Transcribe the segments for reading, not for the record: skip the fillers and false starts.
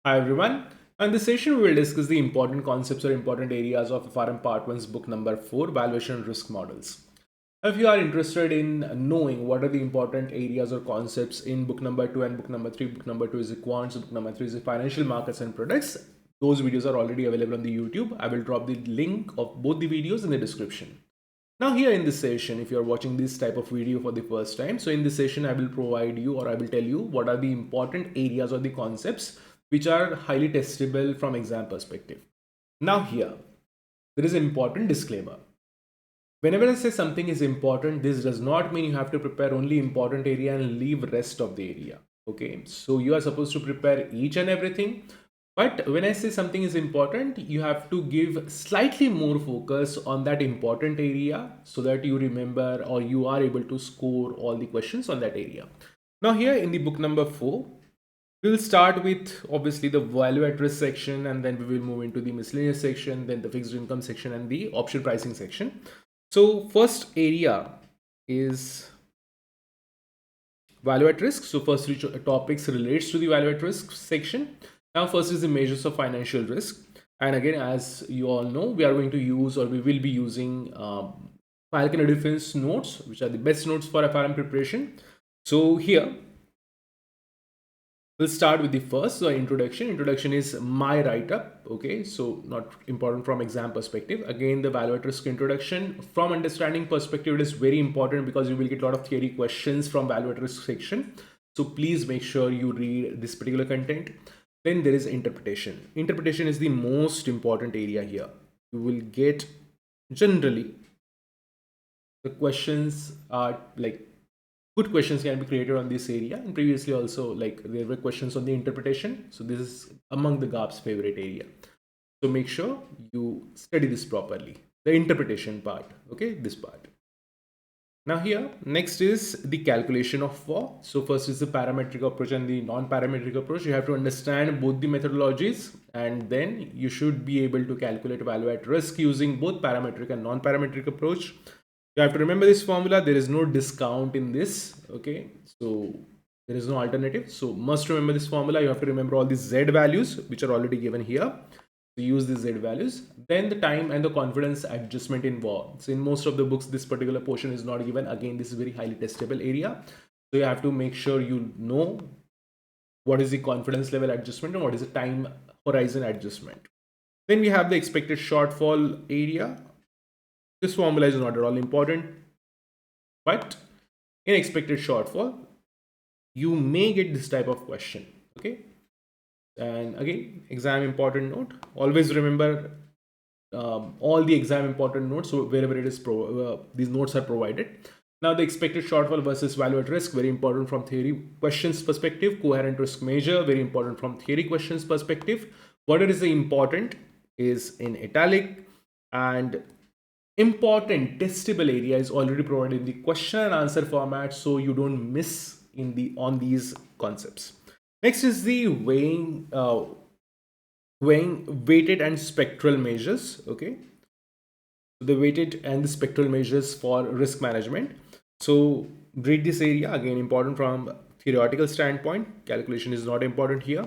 Hi everyone. In this session, we will discuss the important concepts or important areas of FRM Part 1's book number 4, Valuation and Risk Models. If you are interested in knowing what are the important areas or concepts in book number 2 and book number 3, book number 2 is the quants, book number 3 is the financial markets and products, those videos are already available on the YouTube. I will drop the link of both the videos in the description. Now here in this session, if you are watching this type of video for the first time, so in this session I will provide you or I will tell you what are the important areas or the concepts which are highly testable from exam perspective. Now here, there is an important disclaimer. Whenever I say something is important, this does not mean you have to prepare only important area and leave rest of the area. Okay, so you are supposed to prepare each and everything. But when I say something is important, you have to give slightly more focus on that important area so that you remember or you are able to score all the questions on that area. Now here in the book number 4, we'll start with obviously the value at risk section, and then we will move into the miscellaneous section, then the fixed income section and the option pricing section. So first area is value at risk. So first three topics relates to the value at risk section. Now first is the measures of financial risk. And again, as you all know, we are going to use or we will be using Falcon and Defense notes, which are the best notes for FRM preparation. So here we'll start with the first. So introduction is my write-up. Okay, so not important from exam perspective. Again, the value at risk introduction from understanding perspective, it is very important because you will get a lot of theory questions from value at risk section. So please make sure you read this particular content. Then there is interpretation is the most important area here. You will get generally the questions are like good questions can be created on this area, and previously also like there were questions on the interpretation, so this is among the GARP's favorite area. So make sure you study this properly, the interpretation part. Okay, this part. Now here next is the calculation of VAR. So first is the parametric approach and the non-parametric approach. You have to understand both the methodologies, and then you should be able to calculate value at risk using both parametric and non-parametric approach. You have to remember this formula. There is no discount in this. Okay, so there is no alternative, so must remember this formula. You have to remember all these Z values which are already given here. So use these Z values. Then the time and the confidence adjustment in VAR. So in most of the books this particular portion is not given. Again, this is very highly testable area, so you have to make sure you know what is the confidence level adjustment and what is the time horizon adjustment. Then we have the expected shortfall area. This formula is not at all important, but in expected shortfall, you may get this type of question. Okay, and again, exam important note. Always remember all the exam important notes. So wherever it is, these notes are provided. Now the expected shortfall versus value at risk, very important from theory questions perspective. Coherent risk measure, very important from theory questions perspective. What is the important is in italic, and important testable area is already provided in the question and answer format, so you don't miss in the on these concepts. Next is the weighing weighted and spectral measures. Okay, the weighted and the spectral measures for risk management. So read this area, again important from theoretical standpoint. Calculation is not important here.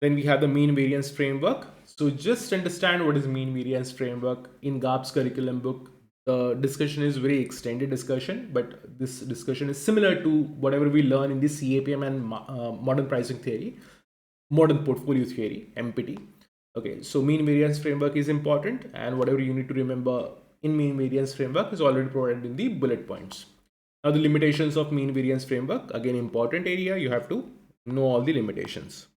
Then we have the mean variance framework. So just understand what is mean variance framework. In GARP's curriculum book, the discussion is very extended discussion, but this discussion is similar to whatever we learn in the CAPM and modern pricing theory, modern portfolio theory, MPT. Okay, so mean variance framework is important, and whatever you need to remember in mean variance framework is already provided in the bullet points. Now the limitations of mean variance framework, again important area, you have to know all the limitations.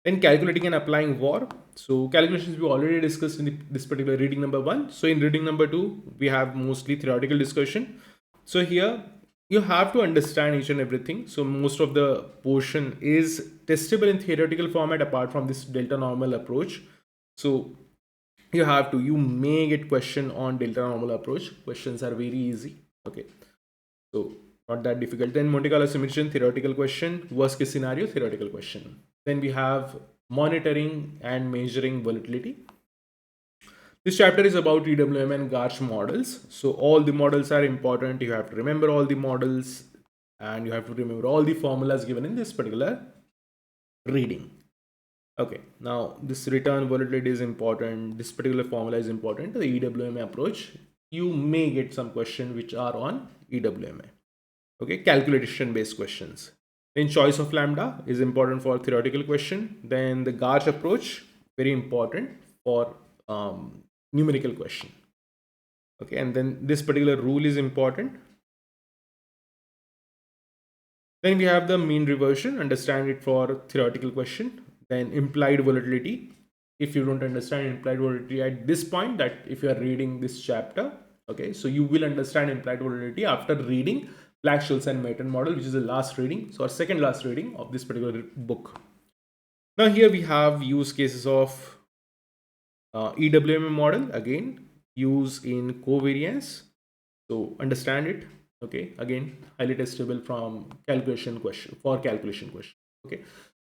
Then calculating and applying VAR. So calculations we already discussed in this particular reading number 1. So in reading number 2, we have mostly theoretical discussion. So here you have to understand each and everything. So most of the portion is testable in theoretical format apart from this delta normal approach. So you may get question on delta normal approach. Questions are very easy. Okay, so not that difficult. Then Monte Carlo simulation, theoretical question. Worst case scenario, theoretical question. Then we have monitoring and measuring volatility. This chapter is about EWM and GARCH models. So all the models are important. You have to remember all the models, and you have to remember all the formulas given in this particular reading. Okay, now this return volatility is important. This particular formula is important. The EWMA approach, you may get some questions which are on EWMA. Okay, calculation based questions. Then choice of lambda is important for theoretical question. Then the GARCH approach, very important for numerical question. Okay, and then this particular rule is important. Then we have the mean reversion, understand it for theoretical question. Then implied volatility. If you don't understand implied volatility at this point, that if you are reading this chapter, okay, so you will understand implied volatility after reading Black-Scholes-Merton Model, which is the last reading, so our second last reading of this particular book. Now here we have use cases of EWM model, again, use in covariance. So understand it. Okay, again, highly testable from calculation question for calculation question. Okay,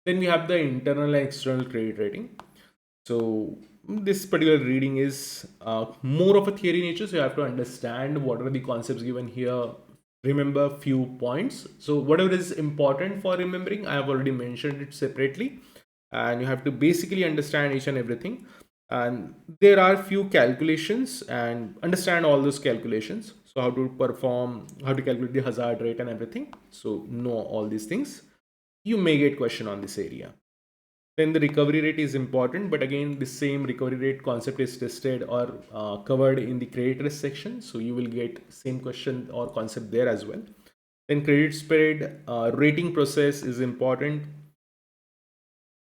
then we have the internal and external credit rating. So this particular reading is more of a theory nature, so you have to understand what are the concepts given here, remember few points. So whatever is important for remembering, I have already mentioned it separately, and you have to basically understand each and everything. And there are few calculations, and understand all those calculations. So how to perform, how to calculate the hazard rate and everything. So know all these things. You may get question on this area. Then the recovery rate is important, but again, the same recovery rate concept is tested or covered in the credit risk section. So you will get same question or concept there as well. Then credit spread rating process is important.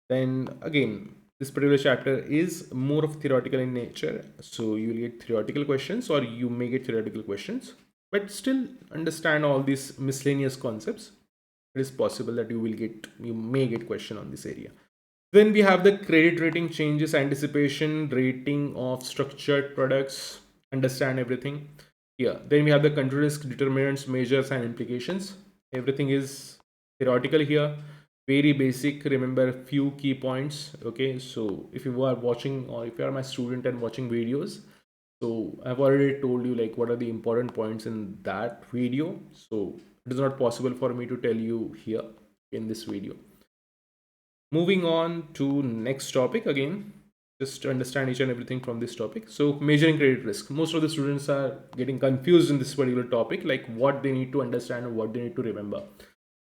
Then again, this particular chapter is more of theoretical in nature. So you will get theoretical questions or you may get theoretical questions, but still understand all these miscellaneous concepts. It is possible that you may get question on this area. Then we have the credit rating changes, anticipation, rating of structured products, understand everything. Yeah. Then we have the country risk determinants, measures, and implications. Everything is theoretical here. Very basic. Remember a few key points. Okay. So if you are watching or if you are my student and watching videos, so I've already told you like what are the important points in that video. So it is not possible for me to tell you here in this video. Moving on to next topic, again, just to understand each and everything from this topic. So measuring credit risk, most of the students are getting confused in this particular topic, like what they need to understand and what they need to remember.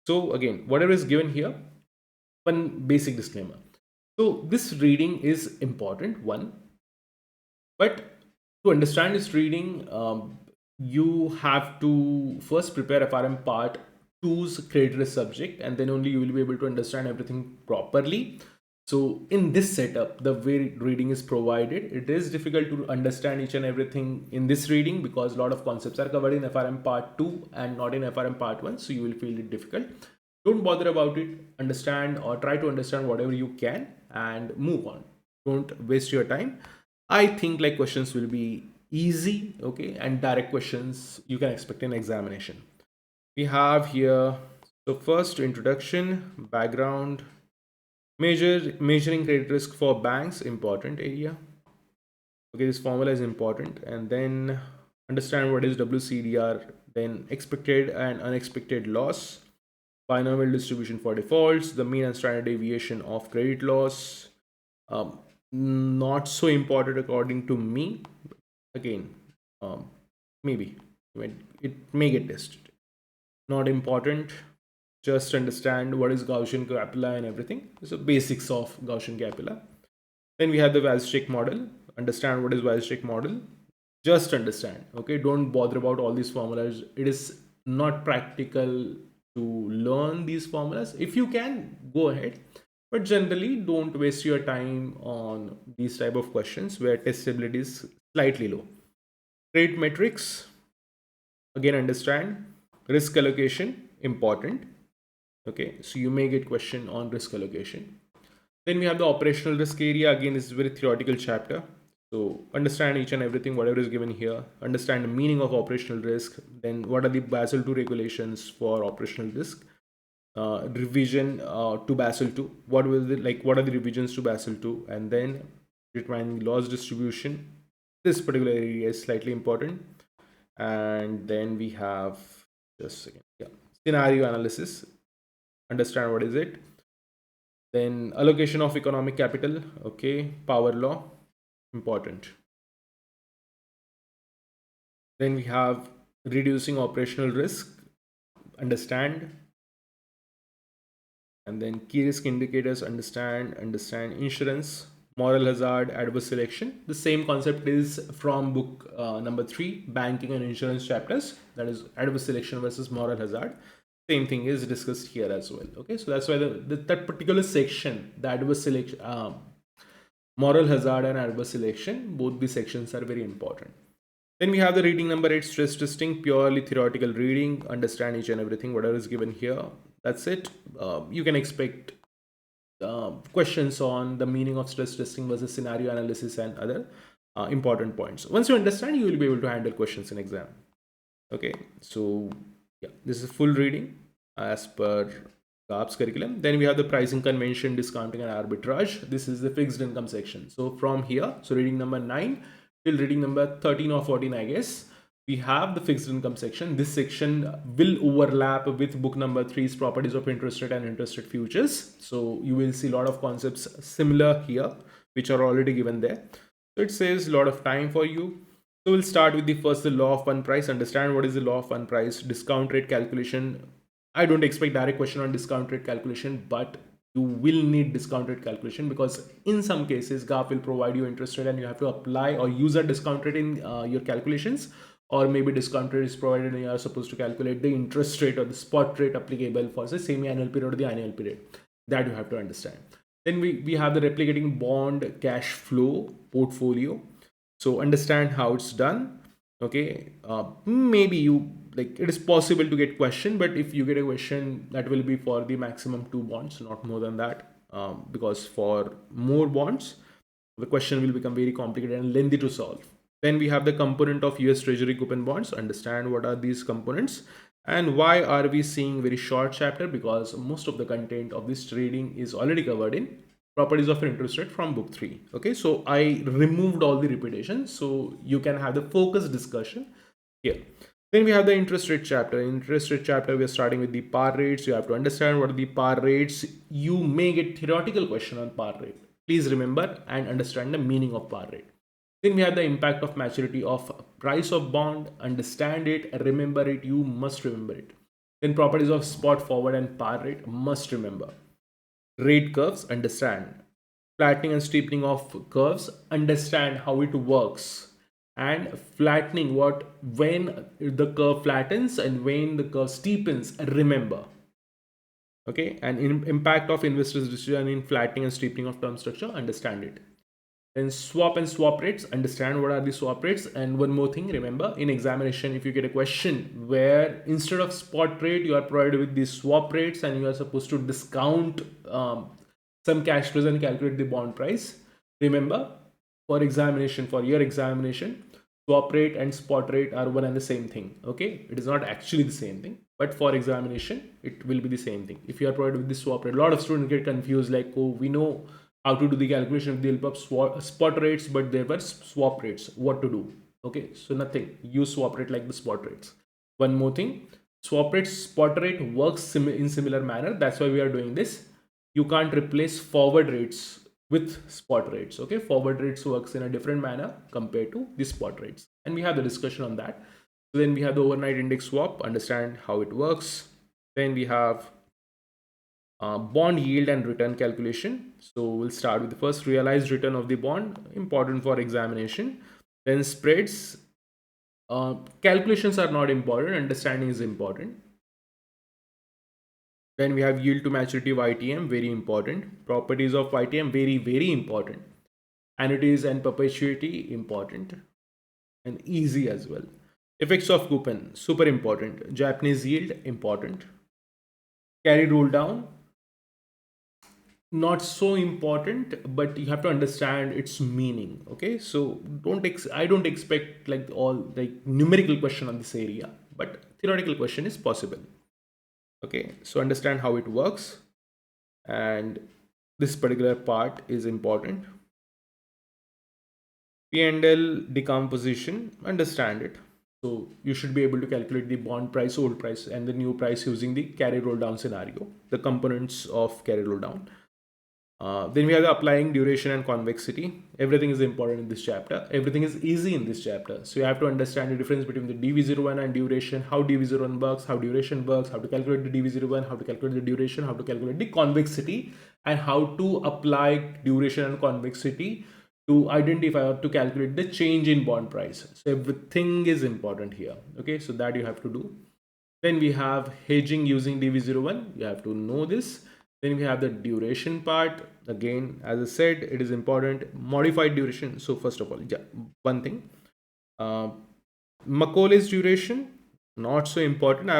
So again, whatever is given here, one basic disclaimer. So this reading is important, one, but to understand this reading, you have to first prepare FRM part two's credit risk subject, and then only you will be able to understand everything properly. So in this setup, the way reading is provided, it is difficult to understand each and everything in this reading because a lot of concepts are covered in FRM part 2 and not in FRM part 1. So you will feel it difficult. Don't bother about it. Understand or try to understand whatever you can and move on. Don't waste your time. I think like questions will be easy, okay, and direct questions you can expect in examination. We have here, so first introduction, background, measuring credit risk for banks, important area. Okay, this formula is important, and then understand what is WCDR, then expected and unexpected loss, binomial distribution for defaults, the mean and standard deviation of credit loss. Not so important according to me. Again, maybe it may get tested. Not important. Just understand what is Gaussian capilla and everything. So basics of Gaussian capilla. Then we have the Weierstrass model. Understand what is Weierstrass model. Just understand. Okay, don't bother about all these formulas. It is not practical to learn these formulas. If you can, go ahead, but generally don't waste your time on these type of questions where testability is slightly low. Credit metrics, again, understand. Risk allocation, important. Okay, so you may get question on risk allocation. Then we have the operational risk area. Again, this is a very theoretical chapter. So understand each and everything, whatever is given here. Understand the meaning of operational risk. Then what are the Basel II regulations for operational risk? Revision to Basel II. What was it like? What are the revisions to Basel II? And then determining loss distribution. This particular area is slightly important. And then we have just a second. Yeah, scenario analysis. Understand what is it. Then allocation of economic capital, okay, power law, important. Then we have reducing operational risk, understand. And then key risk indicators, understand insurance, moral hazard, adverse selection. The same concept is from book number 3, banking and insurance chapters, that is adverse selection versus moral hazard. Same thing is discussed here as well. Okay, so that's why that particular section, the adverse selection, moral hazard and adverse selection, both the sections are very important. Then we have the reading number 8, stress testing, purely theoretical reading, understand each and everything, whatever is given here. That's it. You can expect questions on the meaning of stress testing versus scenario analysis and other important points. Once you understand, you will be able to handle questions in exam. Okay, so yeah, this is full reading as per GARCH curriculum. Then we have the pricing convention, discounting and arbitrage. This is the fixed income section. So from here, so reading number 9 till reading number 13 or 14, I guess, we have the fixed income section. This section will overlap with book number 3's properties of interest rate and interest rate futures. So you will see a lot of concepts similar here, which are already given there. So it saves a lot of time for you. So we'll start with the law of one price. Understand what is the law of one price, discount rate calculation. I don't expect direct question on discount rate calculation, but you will need discount rate calculation because in some cases GARCH will provide you interest rate and you have to apply or use a discount rate in your calculations, or maybe discount rate is provided and you are supposed to calculate the interest rate or the spot rate applicable for the semi-annual period or the annual period. That you have to understand. Then we have the replicating bond cash flow portfolio. So understand how it's done. Okay, maybe you like it is possible to get question, but if you get a question, that will be for the maximum 2 bonds, not more than that, because for more bonds the question will become very complicated and lengthy to solve. Then we have the component of US Treasury coupon bonds. Understand what are these components and why are we seeing very short chapter, because most of the content of this trading is already covered in properties of interest rate from book 3. Okay, so I removed all the repetition so you can have the focused discussion here. Then we have the interest rate chapter. In interest rate chapter, we are starting with the par rates. You have to understand what are the par rates. You may get theoretical question on par rate. Please remember and understand the meaning of par rate. Then we have the impact of maturity of price of bond. Understand it, remember it, you must remember it. Then properties of spot forward and par rate, must remember. Rate curves, understand. Flattening and steepening of curves, understand how it works. And flattening, when the curve flattens and when the curve steepens, remember. Okay, and impact of investors' decision in flattening and steepening of term structure, understand it. Then swap and swap rates, understand what are the swap rates. And one more thing, remember, in examination, if you get a question where instead of spot rate you are provided with these swap rates and you are supposed to discount some cash flows and calculate the bond price, remember, for your examination, swap rate and spot rate are one and the same thing. Okay, it is not actually the same thing, but for examination it will be the same thing. If you are provided with the swap rate, a lot of students get confused, like, oh, we know how to do the calculation with the help of spot rates, but there were swap rates, what to do? Okay, so nothing, use swap rate like the spot rates. One more thing, swap rate spot rate works in similar manner, that's why we are doing this. You can't replace forward rates with spot rates. Okay, forward rates works in a different manner compared to the spot rates, and we have the discussion on that. So then we have the overnight index swap, understand how it works. Then we have bond yield and return calculation. So we'll start with the first, realized return of the bond, important for examination. Then spreads, calculations are not important, understanding is important. Then we have yield to maturity of ITM, very important. Properties of ITM, very important. Annuities and perpetuity, important and easy as well. Effects of coupon, super important. Japanese yield, important. Carry roll down, not so important, but you have to understand its meaning. Okay, so I don't expect like all like numerical question on this area, but theoretical question is possible. Okay, so understand how it works, and this particular part is important. P&L decomposition, understand it. So you should be able to calculate the bond price, old price, and the new price using the carry roll down scenario, the components of carry roll down. Then we have the applying duration and convexity. Everything is important in this chapter. Everything is easy in this chapter. So you have to understand the difference between the dv01 and duration, how dv01 works, how duration works, how to calculate the dv01, how to calculate the duration, how to calculate the convexity, and how to apply duration and convexity to identify or to calculate the change in bond price. So everything is important here. Okay, so that you have to do. Then we have hedging using dv01. You have to know this. Then we have the duration part. Again, as I said, it is important. Modified duration. So first of all, yeah, one thing. Macaulay's duration, not so important.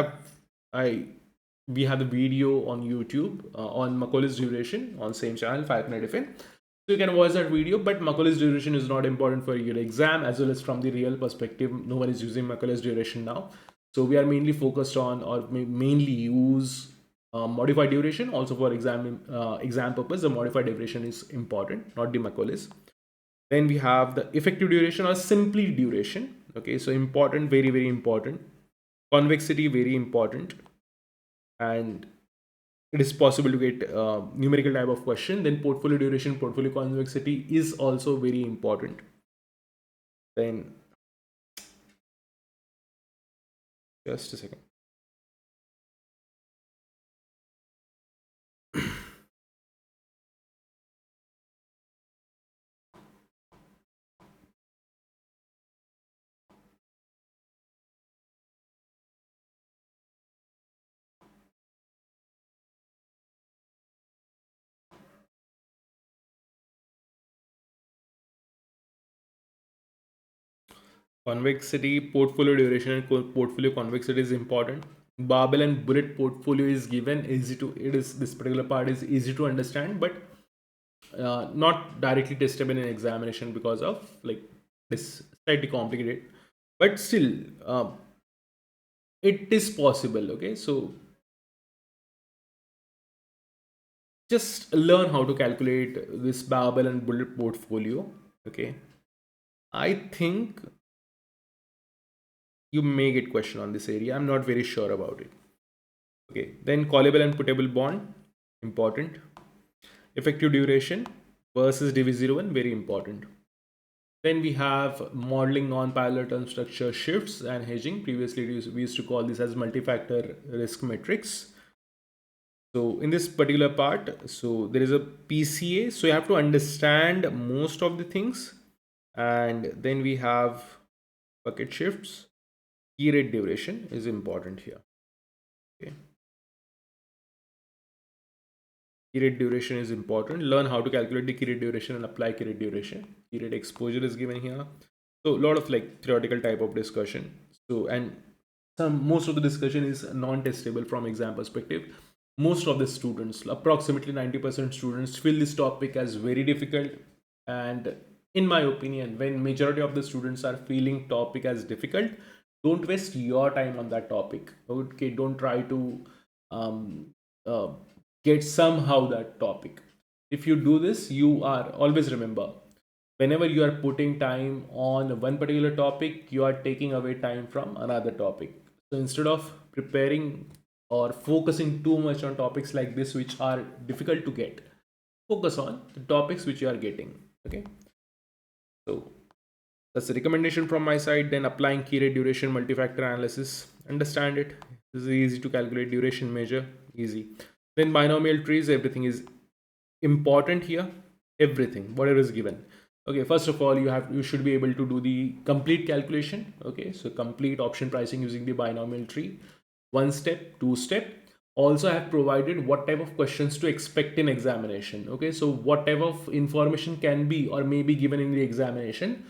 We have the video on YouTube on Macaulay's duration on same channel, Falconer Defin. So you can watch that video, but Macaulay's duration is not important for your exam, as well as from the real perspective. No one is using Macaulay's duration now. So we are mainly focused on, or mainly use modified duration. Also for exam purpose, the modified duration is important, not the Macaulay's. Then we have the effective duration or simply duration. Okay, so important, very, very important. Convexity, very important. And it is possible to get numerical type of question. Then portfolio duration, portfolio convexity is also very important. Then just a second. Convexity, portfolio duration, and portfolio convexity is important. Barbell and bullet portfolio is given, easy to, it is, this particular part is easy to understand, but not directly testable in examination because of like this slightly complicated, but still it is possible. Okay, so just learn how to calculate this barbell and bullet portfolio. Okay, I think you may get question on this area. I'm not very sure about it. Okay, then callable and puttable bond, important. Effective duration versus dv01, very important. Then we have modeling non-parallel term structure, shifts, and hedging. Previously we used to call this as multi-factor risk matrix. So in this particular part, so there is a PCA, so you have to understand most of the things. And then we have bucket shifts. Key rate duration is important here. Okay, key rate duration is important. Learn how to calculate the key rate duration and apply key rate duration. Key rate exposure is given here. So a lot of like theoretical type of discussion. So, and most of the discussion is non-testable from exam perspective. Most of the students, approximately 90% students, feel this topic as very difficult. And in my opinion, when majority of the students are feeling topic as difficult, don't waste your time on that topic. Okay, don't try to uh, get somehow that topic. If you do this, you are, always remember, whenever you are putting time on one particular topic, you are taking away time from another topic. So instead of preparing or focusing too much on topics like this which are difficult to get, focus on the topics which you are getting. Okay, so that's the recommendation from my side. Then applying key rate duration multi-factor analysis, understand it. This is easy to calculate duration measure, easy. Then binomial trees, everything is important here. Everything, whatever is given. Okay, first of all, you should be able to do the complete calculation. Okay, so complete option pricing using the binomial tree, one step, two step. Also, I have provided what type of questions to expect in examination. Okay, so what type of information can be or may be given in the examination.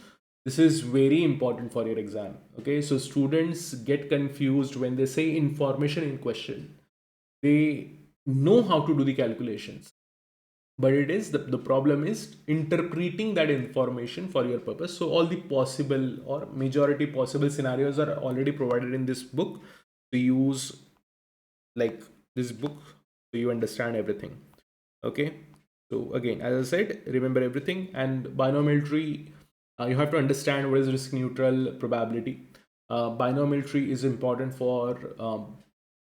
This is very important for your exam. Okay, so students get confused when they say information in question. They know how to do the calculations, but it is the problem is interpreting that information for your purpose. So all the possible or majority possible scenarios are already provided in this book to use, like this book, so you understand everything. Okay, so again, as I said, remember everything. And binomial tree, you have to understand what is risk neutral probability. Binomial tree is important for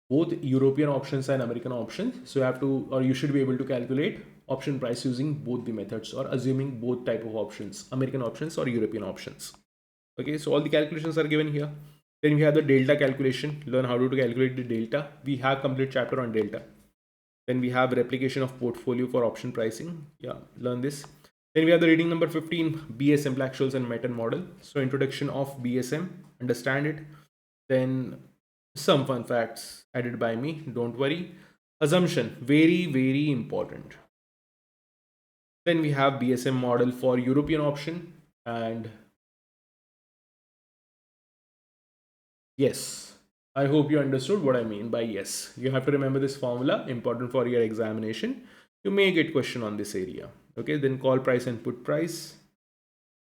both European options and American options. So you have to, or you should be able to calculate option price using both the methods or assuming both type of options, American options or European options. Okay, so all the calculations are given here. Then we have the delta calculation, learn how to calculate the delta. We have complete chapter on delta. Then we have replication of portfolio for option pricing. Yeah, learn this. Then we have the reading number 15, BSM, Black-Scholes-Merton Model. So introduction of BSM, understand it. Then some fun facts added by me, don't worry. Assumption, very important. Then we have BSM model for European option, and yes, I hope you understood what I mean by yes. You have to remember this formula, important for your examination. You may get question on this area. Okay, then call price and put price.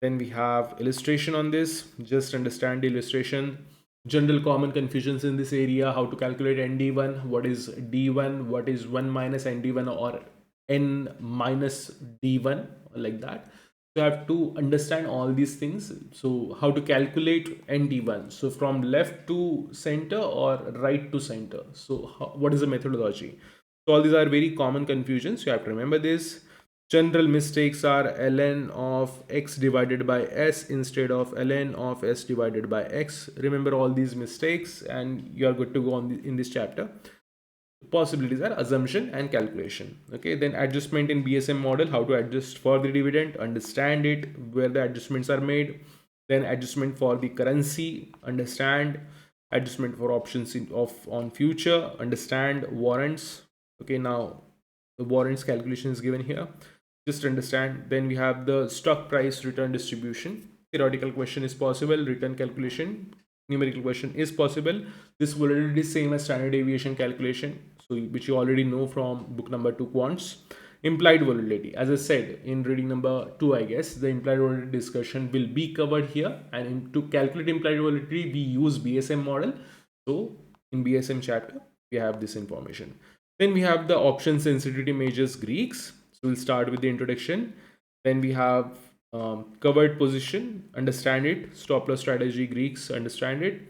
Then we have illustration on this. Just understand the illustration. General common confusions in this area, how to calculate ND1, what is D1, what is 1 minus ND1 or N minus D1, like that. So you have to understand all these things. So how to calculate ND1, so from left to center or right to center. So what is the methodology? So all these are very common confusions. You have to remember this. General mistakes are ln of x divided by s instead of ln of s divided by x. Remember all these mistakes and you are good to go on in this chapter. Possibilities are assumption and calculation. Okay, then adjustment in BSM model, how to adjust for the dividend, understand it, where the adjustments are made. Then adjustment for the currency, understand. Adjustment for options on future, understand. Warrants. Okay, now the warrants calculation is given here, just understand. Then we have the stock price return distribution. Theoretical question is possible, return calculation, numerical question is possible. This volatility is same as standard deviation calculation, so which you already know from book number 2 quants. Implied volatility, as I said in reading number 2, I guess the implied volatility discussion will be covered here, and to calculate implied volatility we use BSM model. So in BSM chapter we have this information. Then we have the option sensitivity measures Greeks. So we'll start with the introduction. Then we have covered position, understand it. Stop loss strategy Greeks, understand it.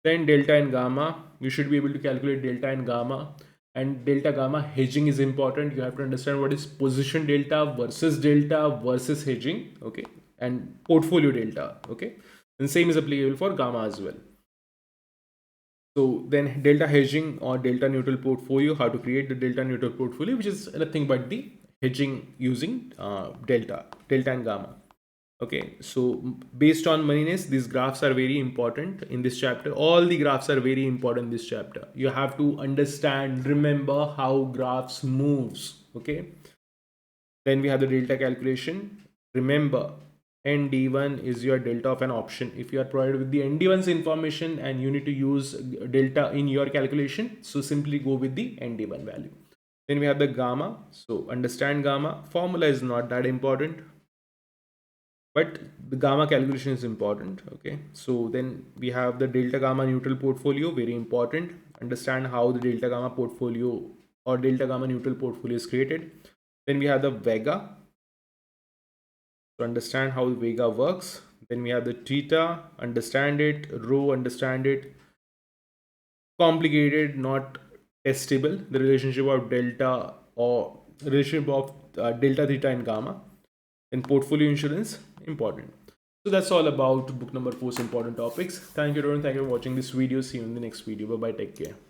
Then delta and gamma, you should be able to calculate delta and gamma. And delta gamma hedging is important. You have to understand what is position delta versus hedging. Okay, and portfolio delta. Okay, and same is applicable for gamma as well. So then delta hedging or delta neutral portfolio, how to create the delta neutral portfolio, which is nothing but the hedging using delta and gamma. Okay, so based on moneyness, these graphs are very important in this chapter. All the graphs are very important in this chapter. You have to understand, remember how graphs moves. Okay, then we have the delta calculation. Remember, ND1 is your delta of an option. If you are provided with the ND1's information and you need to use delta in your calculation, so simply go with the ND1 value. Then we have the gamma. So understand gamma. Formula is not that important, but the gamma calculation is important. Okay, so then we have the delta gamma neutral portfolio, very important. Understand how the delta gamma portfolio or delta gamma neutral portfolio is created. Then we have the Vega. So understand how Vega works. Then we have the theta, understand it. Rho, understand it. Complicated, not testable. The relationship of delta or relationship of delta, theta and gamma. And portfolio insurance, important. So that's all about book number 4's important topics. Thank you everyone. Thank you for watching this video. See you in the next video. Bye bye. Take care.